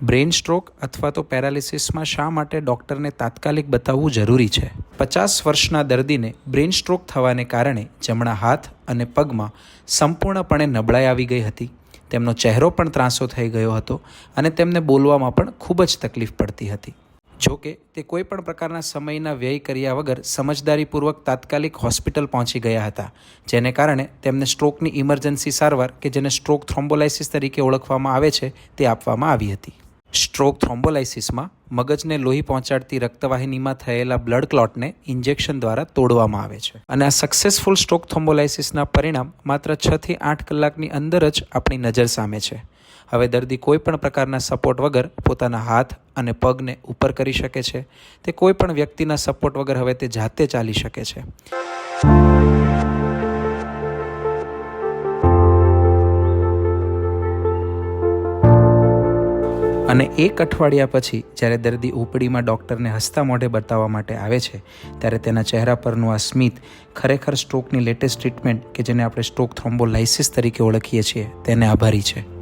Brain stroke અથવા તો પેરાલિસિસમાં શા માટે ડૉક્ટરને તાત્કાલિક બતાવવું જરૂરી છે? 50 વર્ષના દર્દીને બ્રેઇન સ્ટ્રોક થવાને કારણે જમણા હાથ અને પગમાં સંપૂર્ણપણે નબળાઈ આવી ગઈ હતી. તેમનો ચહેરો પણ ત્રાંસો થઈ ગયો હતો અને તેમને બોલવામાં પણ ખૂબ જ તકલીફ પડતી હતી. જો કે તે કોઈ પણ પ્રકારના સમયના વ્યય કર્યા વગર સમજદારીપૂર્વક તાત્કાલિક હોસ્પિટલ પહોંચી ગયા હતા, જેને કારણે તેમને સ્ટ્રોકની ઇમરજન્સી સારવાર કે જેને સ્ટ્રોક થ્રોમ્બોલાઇસિસ તરીકે ઓળખવામાં આવે છે તે આપવામાં આવી હતી. સ્ટ્રોક થ્રોમ્બોલાઇસિસમાં મગજને લોહી પહોંચાડતી રક્તવાહિનીમાં થયેલા બ્લડ ક્લોટને ઇન્જેક્શન દ્વારા તોડવામાં આવે છે અને આ સક્સેસફુલ સ્ટ્રોક થ્રોમ્બોલાઇસિસના પરિણામ માત્ર 6 થી 8 કલાકની અંદર જ આપણી નજર સામે છે. હવે દર્દી કોઈ પણ પ્રકારના સપોર્ટ વગર પોતાના હાથ અને પગને ઉપર કરી શકે છે. તે કોઈ પણ વ્યક્તિના સપોર્ટ વગર હવે તે જાતે ચાલી શકે છે. અને 1 અઠવાડિયા પછી જ્યારે દર્દી ઓપીડીમાં ડૉક્ટરને હસતા મોઢે બતાવવા માટે આવે છે, ત્યારે તેના ચહેરા પરનું આ સ્મિત ખરેખર સ્ટ્રોકની લેટેસ્ટ ટ્રીટમેન્ટ કે જેને આપણે સ્ટ્રોક થ્રોમ્બોલાઇસિસ તરીકે ઓળખીએ છીએ તેને આભારી છે.